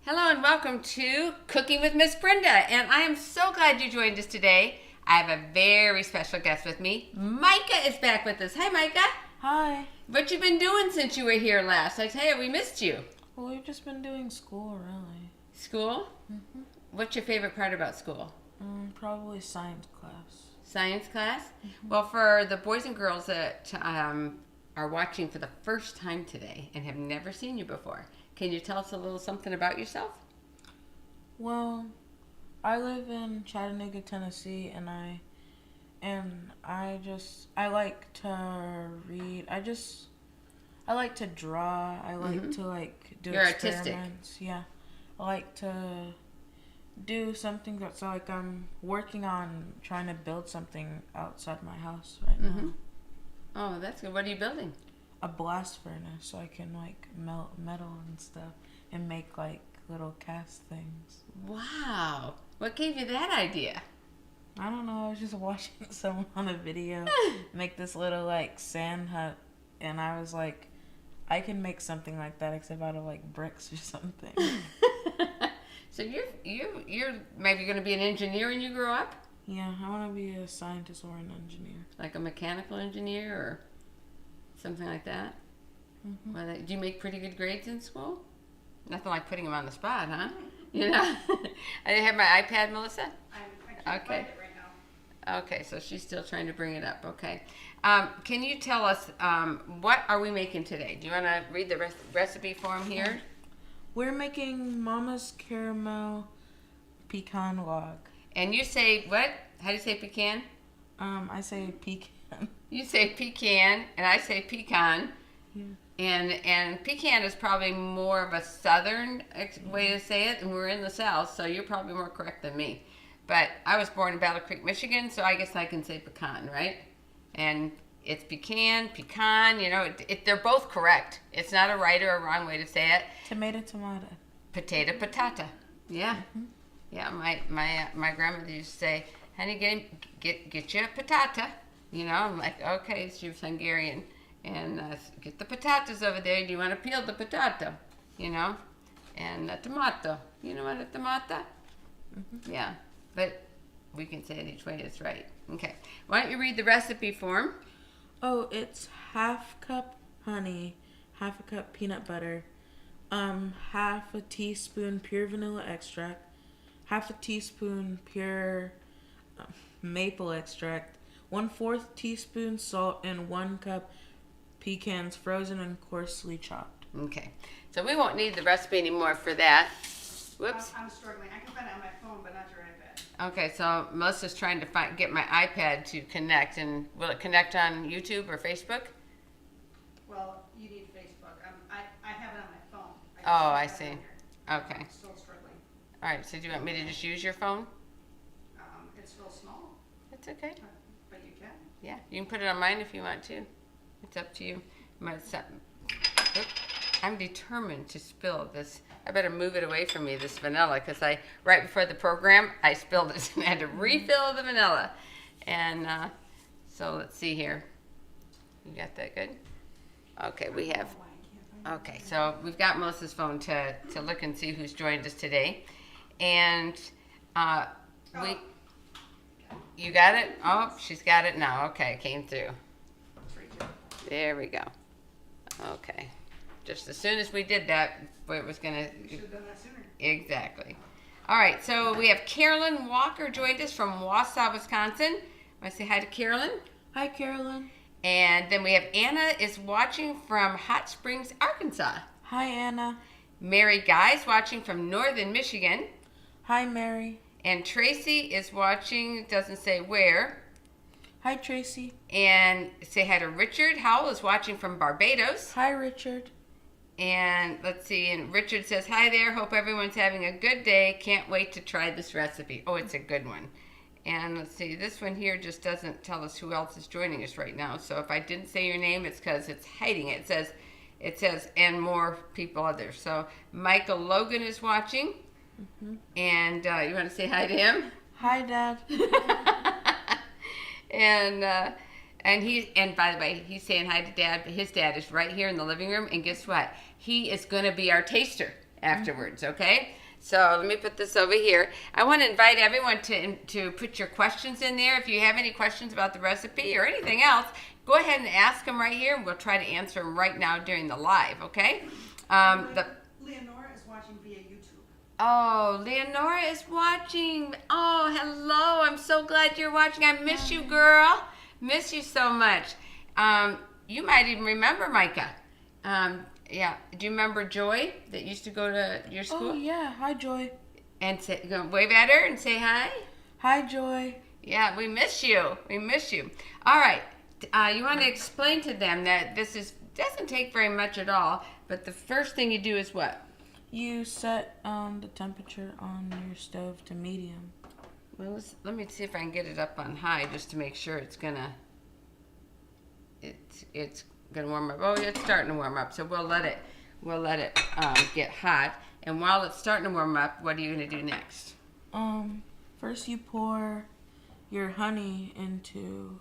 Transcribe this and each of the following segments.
Hello and welcome to Cooking with Miss Brenda, and I am so glad you joined us today. I have a very special guest with me. Micah is back with us. Hi, Micah. Hi. What you been doing since you were here last? I tell you, we missed you. Well, we've just been doing school, really. School? Mm-hmm. What's your favorite part about school? Probably science class. Science class? Mm-hmm. Well, for the boys and girls that are watching for the first time today and have never seen you before, can you tell us a little something about yourself? Well, I live in Chattanooga, Tennessee, and I like to read. I like to draw. I like to do You're experiments. artistic. Yeah. I like to do something that's like I'm working on trying to build something outside my house right now. Oh, that's good. What are you building? A blast furnace so I can melt metal and stuff and make little cast things. Wow. What gave you that idea? I don't know, I was just watching someone on a video make this little sand hut, and I was like, I can make something like that except out of bricks or something. So you're maybe going to be an engineer when you grow up? Yeah, I want to be a scientist or an engineer. Like a mechanical engineer or something like that? Mm-hmm. Well, do you make pretty good grades in school? Nothing like putting them on the spot, huh? You know? I have my iPad, Melissa? I can't find it right now. Okay, so she's still trying to bring it up. Okay. Can you tell us, what are we making today? Do you want to read the recipe form here? We're making Mama's caramel pecan log. And you say, what? How do you say pecan? I say pecan. You say pecan, and I say pecan. Yeah. And pecan is probably more of a southern way to say it, and we're in the South, so you're probably more correct than me. But I was born in Battle Creek, Michigan, so I guess I can say pecan, right? And it's pecan, they're both correct. It's not a right or a wrong way to say it. Tomato. Potato, patata. Yeah. Mm-hmm. Yeah, my grandmother used to say, honey, get you a patata. You know, I'm like, okay, she was Hungarian. And get the potatoes over there. Do you want to peel the potato? You know? And a tomato. You know what a tomato? Mm-hmm. Yeah. But we can say it each way it's right. Okay. Why don't you read the recipe form? Oh, it's half cup honey, half a cup peanut butter, half a teaspoon pure vanilla extract, half a teaspoon pure maple extract, 1/4 teaspoon salt, and 1 cup pecans frozen and coarsely chopped. Okay. So we won't need the recipe anymore for that. Whoops. I'm struggling. I can find it on my phone, but not your iPad. Okay, so Melissa's trying to get my iPad to connect, and will it connect on YouTube or Facebook? Well, you need Facebook. I have it on my phone. I see. Okay. I'm still struggling. All right, so do you want me to just use your phone? It's still small. It's okay. But you can. Yeah, you can put it on mine if you want to. It's up to you. I'm determined to spill this. I better move it away from me, this vanilla, because right before the program, I spilled it and I had to refill the vanilla. And so let's see here. You got that good? Okay, we have. Okay, so we've got Melissa's phone to look and see who's joined us today. And you got it? Oh, she's got it now. Okay, it came through. There we go. Okay. Just as soon as we did that, it was going to... You should have done that sooner. Exactly. All right, so we have Carolyn Walker joined us from Wausau, Wisconsin. Want to say hi to Carolyn? Hi, Carolyn. And then we have Anna is watching from Hot Springs, Arkansas. Hi, Anna. Mary Guy's watching from Northern Michigan. Hi, Mary. And Tracy is watching, doesn't say where. Hi, Tracy. And say hi to Richard. Howell is watching from Barbados. Hi, Richard. And let's see, and Richard says, hi there, hope everyone's having a good day. Can't wait to try this recipe. Oh, it's a good one. And let's see, this one here just doesn't tell us who else is joining us right now. So if I didn't say your name, it's because it's hiding it. It says, and more people others. So Michael Logan is watching. Mm-hmm. And you want to say hi to him? Hi, Dad. And by the way, he's saying hi to Dad, but his dad is right here in the living room, and guess what? He is going to be our taster afterwards, okay? So let me put this over here. I want to invite everyone to put your questions in there. If you have any questions about the recipe or anything else, go ahead and ask them right here, and we'll try to answer them right now during the live, okay? Leonora is watching via YouTube. Oh, Leonora is watching. Oh, hello. I'm so glad you're watching. I miss you, girl. Miss you so much. You might even remember Micah. Yeah. Do you remember Joy that used to go to your school? Oh, yeah. Hi, Joy. And wave at her and say hi. Hi, Joy. Yeah, we miss you. We miss you. All right. You want to explain to them that this doesn't take very much at all, but the first thing you do is what? You set the temperature on your stove to medium. Well, let me see if I can get it up on high just to make sure it's gonna warm up. Oh, it's starting to warm up, so we'll let it get hot. And while it's starting to warm up, what are you gonna do next? First you pour your honey into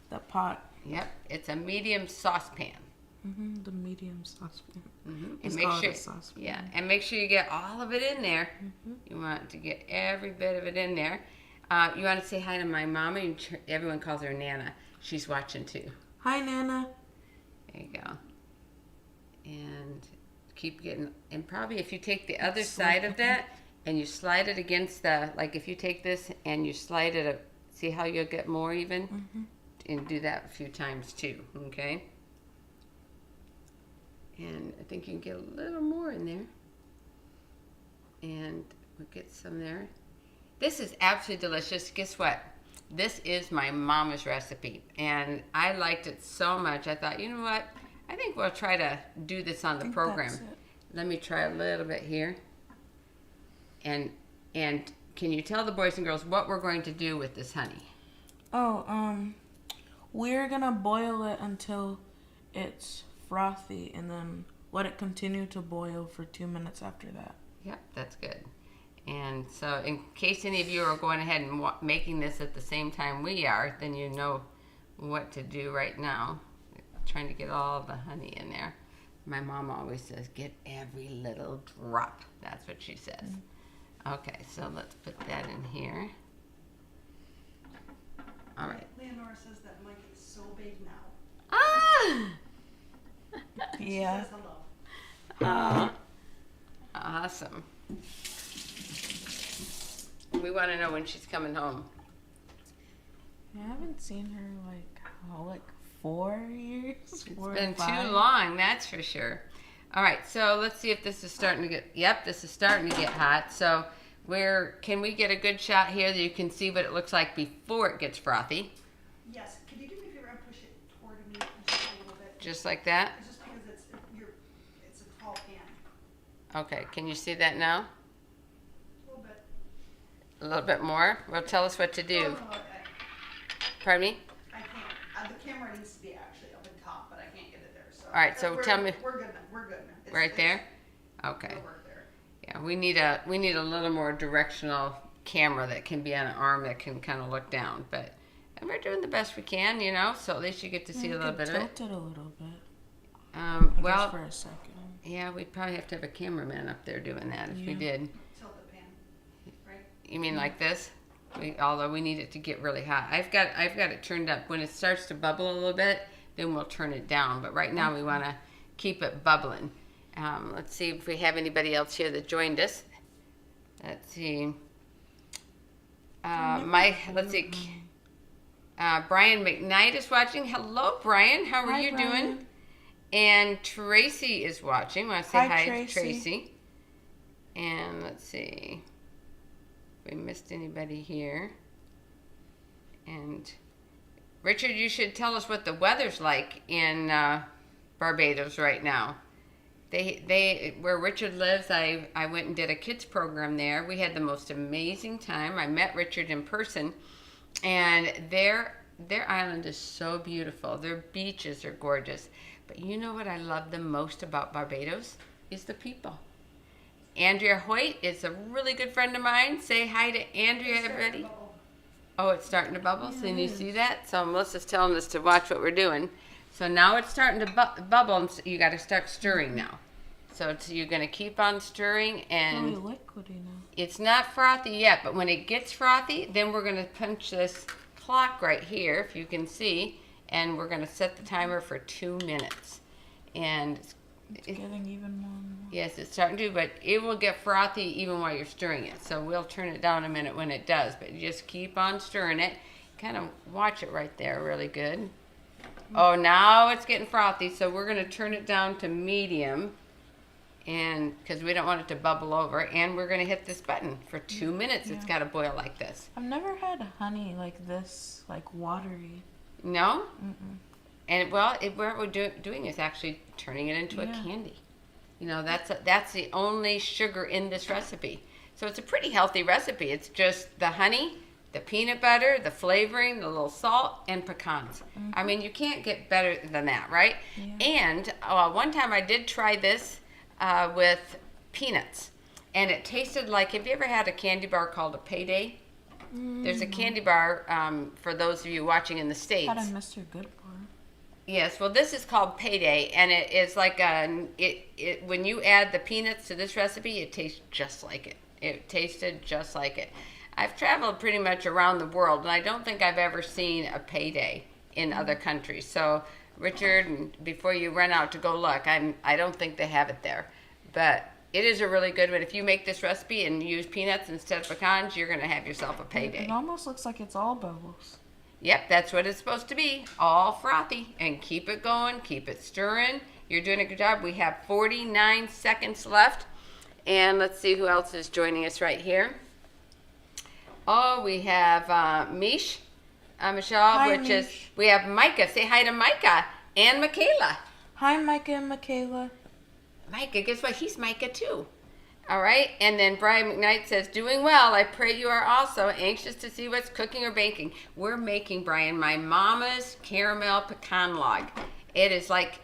the pot. Yep, it's a medium saucepan. The medium saucepan. And make sure, and make sure you get all of it in there. You want to get every bit of it in there. You want to say hi to my mama. Everyone calls her Nana. She's watching too. Hi, Nana. There you go. And keep getting. And probably if you take the other side of that and you slide it against like if you take this and you slide it, see how you'll get more even, and do that a few times too. Okay. And I think you can get a little more in there. And we'll get some there. This is absolutely delicious. Guess what? This is my mama's recipe. And I liked it so much. I thought, you know what? I think we'll try to do this on the program. Let me try a little bit here. And can you tell the boys and girls what we're going to do with this honey? We're going to boil it until it's frothy, and then let it continue to boil for 2 minutes after that. Yep, that's good. And so in case any of you are going ahead and making this at the same time we are, then you know what to do right now. Trying to get all the honey in there. My mom always says, get every little drop. That's what she says. Okay, so let's put that in here. All right. Leonora says that Mike is so big now. Ah! Yeah. She says hello. Awesome. We want to know when she's coming home. I haven't seen her like 4 years. It's been too long, that's for sure. All right, so let's see if this is starting to get. Yep, this is starting to get hot. So can we get a good shot here that you can see what it looks like before it gets frothy? Yes. Could you do me a favor and push it toward me just a little bit? Just like that. It's just because it's a tall pan. Okay, can you see that now? A little bit. A little bit more? Well, tell us what to do. No, Pardon me? I can't. The camera needs to be actually up in top, but I can't get it there. So. All right, so tell me. We're good now. We're good now. Right there? Okay. It'll work there. Yeah, we need a little more directional camera that can be on an arm that can kind of look down. And we're doing the best we can, you know, so at least you get to see a little bit of it. Tilt it a little bit. Well, for a second. Yeah, we'd probably have to have a cameraman up there doing that if we did. Tilt the pan, right? You mean like this? Although we need it to get really hot. I've got it turned up. When it starts to bubble a little bit, then we'll turn it down. But right now we want to keep it bubbling. Let's see if we have anybody else here that joined us. Let's see. Let's see. Brian McKnight is watching. Hello, Brian. How are you doing? And Tracy is watching. Want to say hi to Tracy. And let's see if we missed anybody here. And Richard, you should tell us what the weather's like in Barbados right now. They where Richard lives, I went and did a kids program there. We had the most amazing time. I met Richard in person, and their island is so beautiful. Their beaches are gorgeous. But you know what I love the most about Barbados is the people. Andrea Hoyt is a really good friend of mine. Say hi to Andrea, everybody. Oh, it's starting to bubble. So can you see that? So Melissa's telling us to watch what we're doing. So now it's starting to bubble, and you got to start stirring now. So you're going to keep on stirring, and Really liquidy now. it's not frothy yet, but when it gets frothy, then we're going to punch this clock right here, if you can see, and we're going to set the timer for 2 minutes. And It's getting even more and more. yes, it's starting to, but it will get frothy even while you're stirring it. So we'll turn it down a minute when it does, but you just keep on stirring it. Kind of watch it right there really good. Oh, now it's getting frothy, so we're going to turn it down to medium, and because we don't want it to bubble over, and we're going to hit this button for 2 minutes. It's got to boil like this. I've never had honey like this, like watery. No? Mm-mm. And well, what we're doing is actually turning it into a candy. You know, that's the only sugar in this recipe. So it's a pretty healthy recipe. It's just the honey, the peanut butter, the flavoring, the little salt, and pecans. I mean, you can't get better than that, right? Yeah. And one time I did try this with peanuts, and it tasted like, have you ever had a candy bar called a Payday? There's a candy bar, for those of you watching in the States. Had a Mr. Good bar. Yes, well, this is called Payday, and it is like when you add the peanuts to this recipe, it tastes just like it. It tasted just like it. I've traveled pretty much around the world, and I don't think I've ever seen a Payday in other countries. So, Richard, before you run out to go look, I don't think they have it there. But it is a really good one. If you make this recipe and use peanuts instead of pecans, you're going to have yourself a Payday. It almost looks like it's all bubbles. Yep, that's what it's supposed to be. All frothy. And keep it going. Keep it stirring. You're doing a good job. We have 49 seconds left. And let's see who else is joining us right here. Oh, we have Michelle, Hi, we have Micah. Say hi to Micah and Michaela. Hi, Micah and Michaela. Micah, guess what? He's Micah too. All right, and then Brian McKnight says, doing well. I pray you are also anxious to see what's cooking or baking. We're making, Brian, my mama's caramel pecan log. It is like,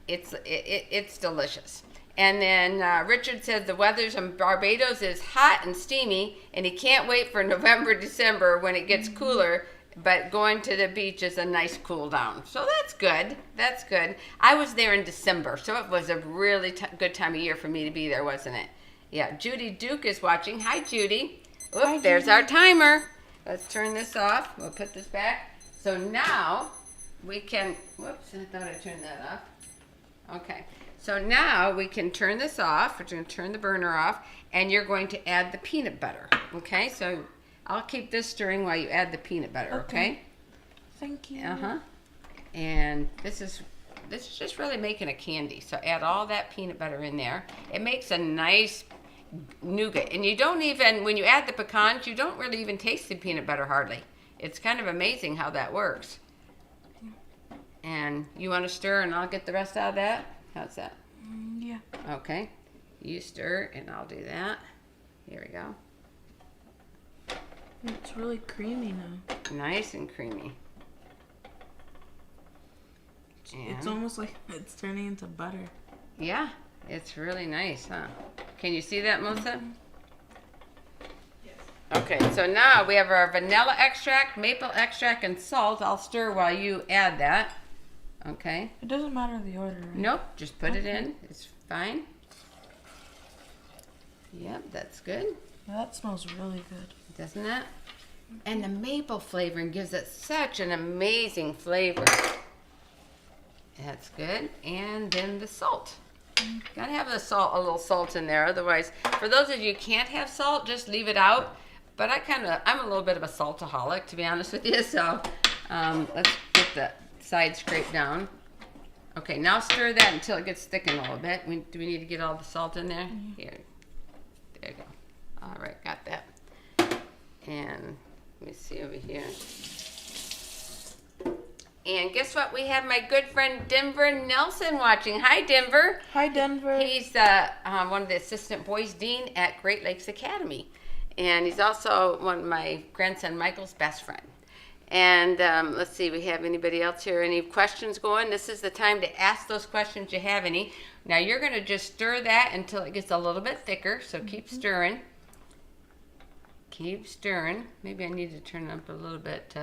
it's delicious. And then Richard says the weather's in Barbados is hot and steamy, and he can't wait for November, December when it gets cooler, but going to the beach is a nice cool down. So that's good. That's good. I was there in December, so it was a really good time of year for me to be there, wasn't it? Yeah, Judy Duke is watching. Hi, Judy. Oop, Hi, there's Judy. our timer. Let's turn this off. We'll put this back. So now we can, whoops, I thought I turned that off. Okay, so now we can turn this off. We're going to turn the burner off, and you're going to add the peanut butter. Okay, so I'll keep this stirring while you add the peanut butter, okay? Thank you. Uh-huh. And this is just really making a candy. So add all that peanut butter in there. It makes a nice nougat. And you don't even, when you add the pecans, you don't really even taste the peanut butter hardly. It's kind of amazing how that works. And you want to stir and I'll get the rest out of that? How's that? Yeah. Okay. You stir and I'll do that. Here we go. It's really creamy now. Nice and creamy. It's almost like it's turning into butter. Yeah, it's really nice, huh? Can you see that, Melissa? Yes. Okay, so now we have our vanilla extract, maple extract, and salt. I'll stir while you add that. Okay. It doesn't matter the order, right? Nope, just put it in. It's fine. Yep, that's good. Yeah, that smells really good. Doesn't it? And the maple flavoring gives it such an amazing flavor. That's good. And then the salt. Gotta have the salt, a little salt in there. Otherwise, for those of you who can't have salt, just leave it out. But I'm a little bit of a saltaholic, to be honest with you. So let's get the side scraped down. Okay, now stir that until it gets thickened a little bit. Do we need to get all the salt in there? Here. There you go. All right, got that. And let me see over here. And guess what? We have my good friend Denver Nelson watching. Hi, Denver. Hi, Denver. He's one of the assistant boys dean at Great Lakes Academy. And he's also one of my grandson Michael's best friend. And let's see, we have anybody else here? Any questions going? This is the time to ask those questions you have any. Now you're going to just stir that until it gets a little bit thicker. So keep stirring. Keep stirring. Maybe I need to turn it up a little bit.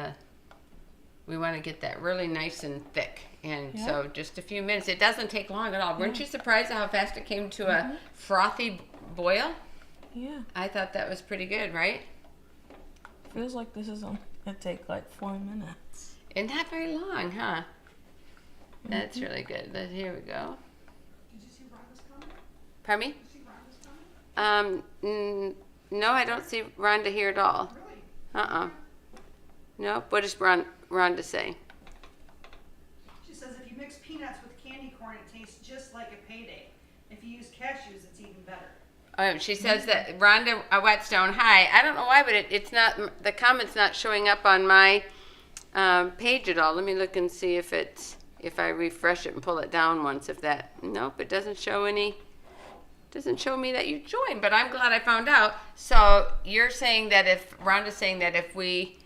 we want to get that really nice and thick. And Yeah. so just a few minutes. It doesn't take long at all. Weren't you surprised at how fast it came to a frothy boil? Yeah. I thought that was pretty good, right? Feels like this is gonna take like 4 minutes. And not very long, huh? That's really good. Here we go. Did you see Rhonda's comment? Pardon me? Did you see Rhonda's comment? No, I don't see Rhonda here at all. Really? Nope. What does Rhonda say? She says if you mix peanuts with candy corn, it tastes just like a payday. If you use cashews, it's even better. She says that Rhonda Whetstone. Hi. I don't know why, but it's not. The comment's not showing up on my page at all. Let me look and see if I refresh it and pull it down once. Nope, it doesn't show any. Doesn't show me that you joined. But I'm glad I found out. So you're saying that Rhonda's saying that if we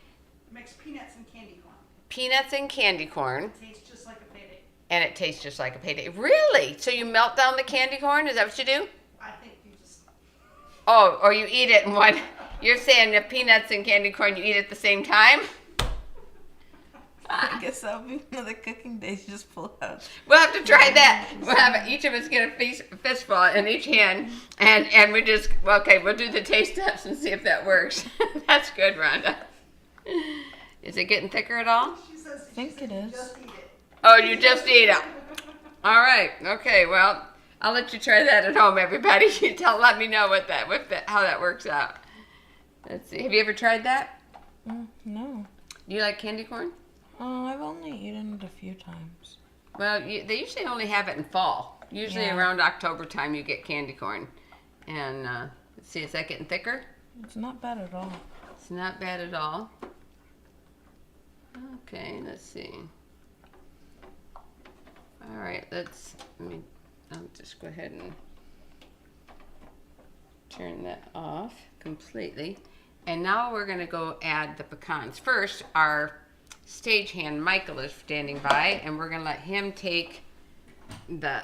Mix peanuts and candy corn, peanuts and candy corn. it tastes just like a payday. And it tastes just like a payday. Really? So you melt down the candy corn? Is that what you do? I think you just. Oh, or you eat it in one. You're saying the peanuts and candy corn, you eat at the same time? I guess that'll be one of the cooking days. Just pull out. We'll have to try that. We'll have each of us get a fistful in each hand, and we just, we'll do the taste tests and see if that works. That's good, Rhonda. Is it getting thicker at all? She says, I think it is. just eat it. Oh, you just eat it. All right. Okay. Well, I'll let you try that at home, everybody. Let me know how that works out. Let's see. Have you ever tried that? No. Do you like candy corn? I've only eaten it a few times. Well, they usually only have it in fall. Usually around October time you get candy corn. And let's see, is that getting thicker? It's not bad at all. It's not bad at all. Okay, let's see. All right, I'll just go ahead and turn that off completely. And now we're going to go add the pecans. First, our stagehand Michael is standing by, and we're going to let him take the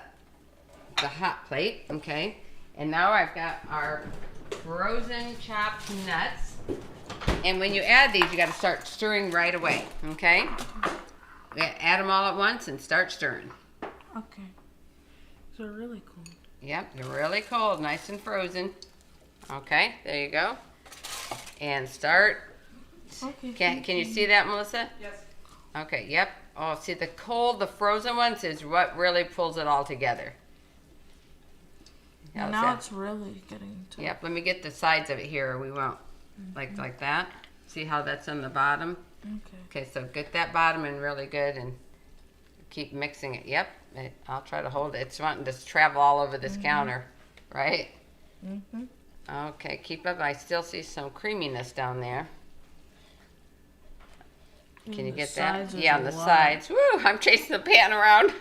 hot plate, okay? And now I've got our frozen chopped nuts. And when you add these, you got to start stirring right away, okay? Add them all at once and start stirring. Okay. So they're really cold. Yep, they're really cold, nice and frozen. Okay, there you go. And start. Okay. Can you see that, Melissa? Yes. Okay, yep. Oh, see, the frozen ones is what really pulls it all together. And How's now that? it's really getting to. Yep, let me get the sides of it here, or we won't. Like that. See how that's on the bottom? Okay. Okay, so get that bottom in really good and keep mixing it. Yep, I'll try to hold it. It's wanting to travel all over this counter, right? Mm-hmm. Okay, keep up. I still see some creaminess down there. Can you get that? Yeah, on the sides. Woo, I'm chasing the pan around.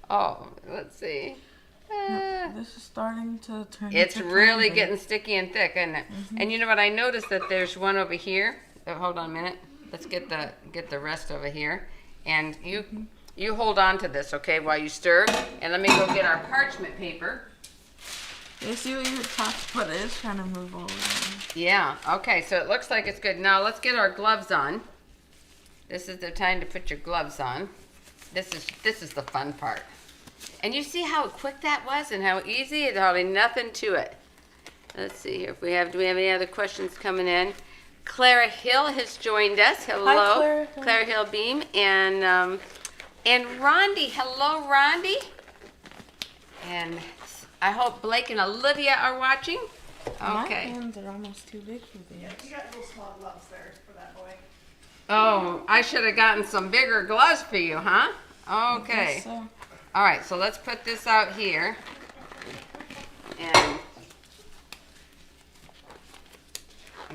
Oh, let's see. This is starting to turn. It's into really cranberry. getting sticky and thick, isn't it? And you know what? I noticed that there's one over here. Oh, hold on a minute. Let's get the rest over here. And you hold on to this, okay, while you stir. And let me go get our parchment paper. You see what you were talking about? It is trying to move all around. Yeah. Okay. So it looks like it's good. Now let's get our gloves on. This is the time to put your gloves on. This is the fun part. And you see how quick that was and how easy? There's hardly nothing to it. Let's see here. Do we have any other questions coming in? Clara Hill has joined us. Hello. Hi, Clara Hill. Clara Hill Beam. And Rondi. Hello, Rondi. And I hope Blake and Olivia are watching. My Okay. hands are almost too big for these. Yeah, you got little small gloves there for that boy. Oh, I should have gotten some bigger gloves for you, huh? Okay. Guess so. All right, so let's put this out here. And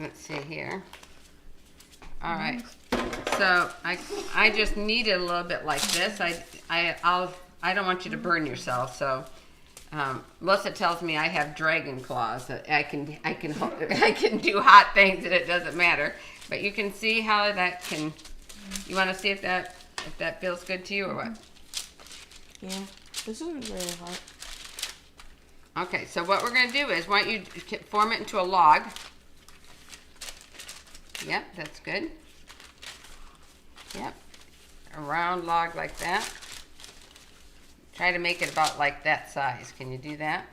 let's see here. All right. So I just knead it a little bit like this. I don't want you to burn yourself, so Melissa tells me I have dragon claws. That I can do hot things and it doesn't matter. But you can see how that can. You want to see if that feels good to you or what? Yeah, this isn't very hot. Okay, so what we're going to do is want you to form it into a log. Yep, that's good. Yep. A round log like that. Try to make it about like that size. Can you do that?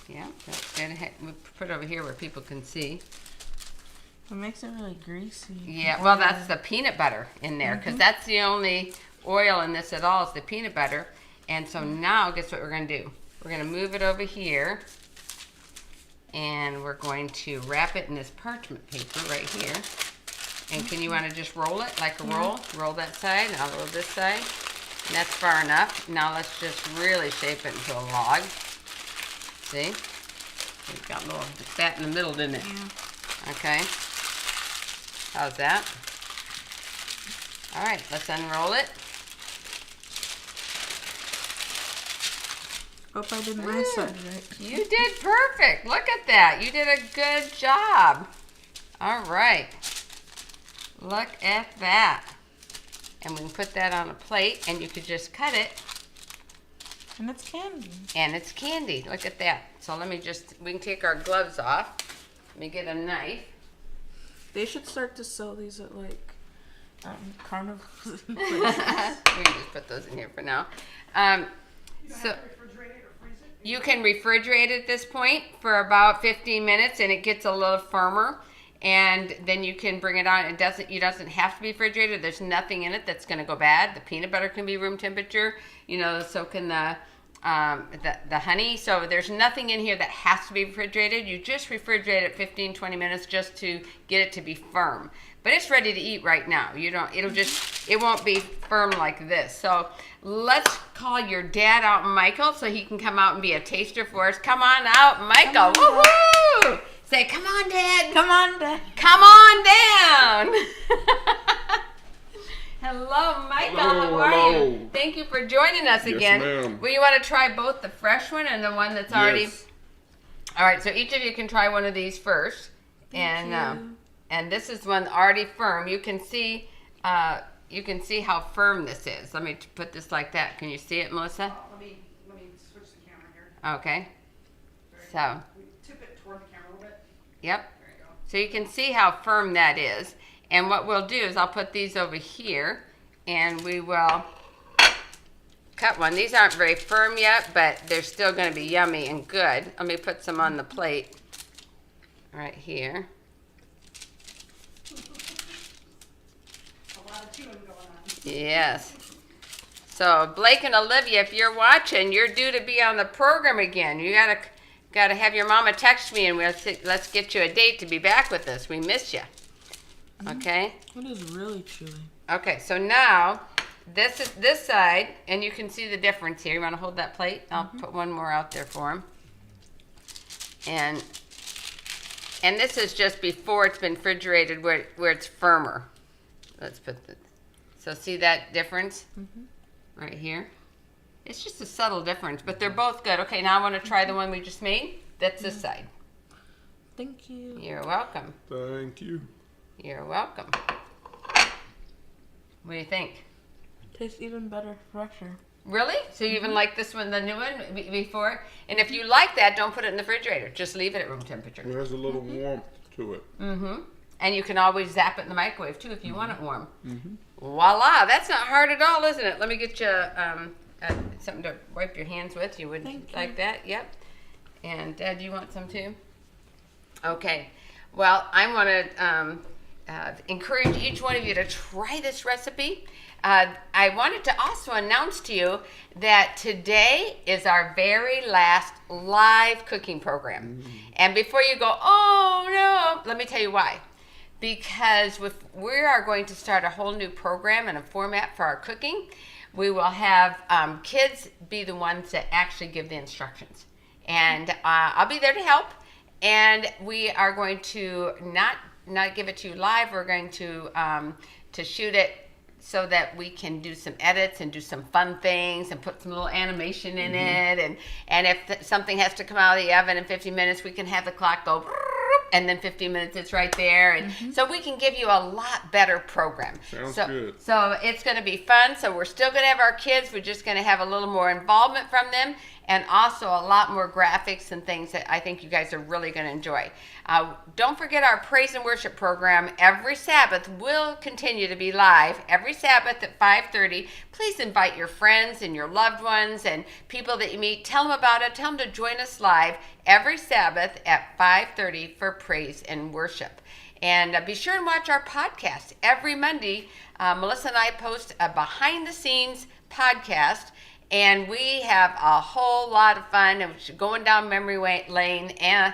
Yeah, that's good. We'll put it over here where people can see. It makes it really greasy. Yeah, well, that's the peanut butter in there, because that's the only oil in this at all is the peanut butter. And so now, guess what we're going to do? We're going to move it over here, and we're going to wrap it in this parchment paper right here. And can you want to just roll it like a roll? Roll that side, and I'll roll this side. And that's far enough. Now let's just really shape it into a log. See? It got a little fat in the middle, didn't it? Yeah. Okay. How's that? All right, let's unroll it. Hope I did my side right. You did perfect. Look at that. You did a good job. All right. Look at that. And we can put that on a plate, and you could just cut it. And it's candy. And it's candy. Look at that. So we can take our gloves off. Let me get a knife. They should start to sell these at like carnivals. We can just put those in here for now. So you can refrigerate at this point for about 15 minutes, and it gets a little firmer. And then you can bring it on. It doesn't have to be refrigerated. There's nothing in it that's going to go bad. The peanut butter can be room temperature. You know, so can the honey. So there's nothing in here that has to be refrigerated. You just refrigerate it 15-20 minutes just to get it to be firm. But it's ready to eat right now. It won't be firm like this. So let's call your dad out, Michael, so he can come out and be a taster for us. Come on out, Michael. Woohoo! Say, come on, Dad. Come on, Dad. Come on down. Hello, Micah. How are you? Thank you for joining us again. Ma'am. Well, you want to try both the fresh one and the one that's already... Yes. All right, so each of you can try one of these first. And this is one already firm. You can see how firm this is. Let me put this like that. Can you see it, Melissa? Let me switch the camera here. Okay. Very So... good. Tip it toward the camera a little bit. Yep. There you go. So you can see how firm that is. And what we'll do is I'll put these over here, and we will cut one. These aren't very firm yet, but they're still going to be yummy and good. Let me put some on the plate right here. A lot of chewing going on. Yes. So Blake and Olivia, if you're watching, you're due to be on the program again. You gotta have your mama text me, and let's get you a date to be back with us. We miss you. Okay. It is really chewy. Okay. So now this is this side, and you can see the difference here. You want to hold that plate? I'll put one more out there for him. And this is just before it's been refrigerated, where it's firmer. Let's put the. So see that difference right here? It's just a subtle difference, but they're both good. Okay, now I want to try the one we just made. That's this side. Thank you. You're welcome. Thank you. You're welcome. What do you think? Tastes even better, fresher. Really? So you even like this one, the new one, before? And if you like that, don't put it in the refrigerator. Just leave it at room temperature. It has a little warmth to it. And you can always zap it in the microwave, too, if you want it warm. Voila! That's not hard at all, isn't it? Let me get you something to wipe your hands with. You would like that? Yep. And Dad, do you want some, too? Okay. Well, I want to encourage each one of you to try this recipe. I wanted to also announce to you that today is our very last live cooking program. And before you go, oh no, let me tell you why. Because we are going to start a whole new program and a format for our cooking. We will have kids be the ones that actually give the instructions. And I'll be there to help. And we are going to not give it to you live. We're going to shoot it so that we can do some edits and do some fun things and put some little animation in it. And if something has to come out of the oven in 50 minutes, we can have the clock go, and then 15 minutes it's right there. And so we can give you a lot better program. Sounds so, good. So it's going to be fun. So we're still going to have our kids. We're just going to have a little more involvement from them. and also a lot more graphics and things that I think you guys are really going to enjoy. Don't forget our praise and worship program every Sabbath will continue to be live every Sabbath at 5:30. Please invite your friends and your loved ones and people that you meet. Tell them about it. Tell them to join us live every Sabbath at 5:30 for praise and worship. And be sure and watch our podcast every Monday. Melissa and I post a behind-the-scenes podcast, and we have a whole lot of fun and going down memory lane and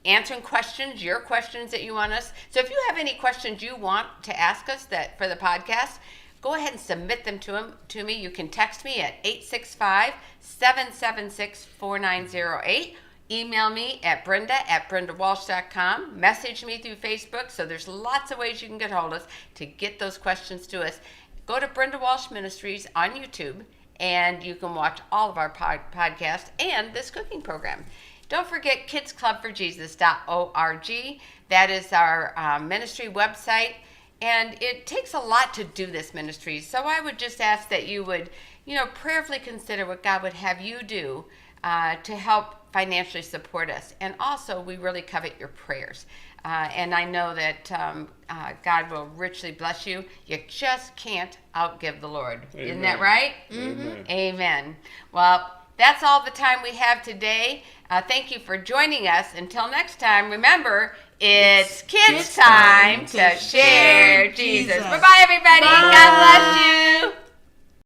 answering questions, your questions that you want us. So if you have any questions you want to ask us that for the podcast, go ahead and submit them to me. You can text me at 865-776-4908. Email me at brenda@brendawalsh.com. Message me through Facebook. So there's lots of ways you can get hold of us to get those questions to us. Go to Brenda Walsh Ministries on YouTube, and you can watch all of our podcasts and this cooking program. Don't forget kidsclubforjesus.org. That is our ministry website. And it takes a lot to do this ministry. So I would just ask that you would, prayerfully consider what God would have you do to help financially support us. And also, we really covet your prayers. And I know that God will richly bless you. You just can't outgive the Lord. Amen. Isn't that right? Amen. Amen. Well, that's all the time we have today. Thank you for joining us. Until next time, remember, it's kids' time to share Jesus. Bye-bye, everybody. Bye. God bless you.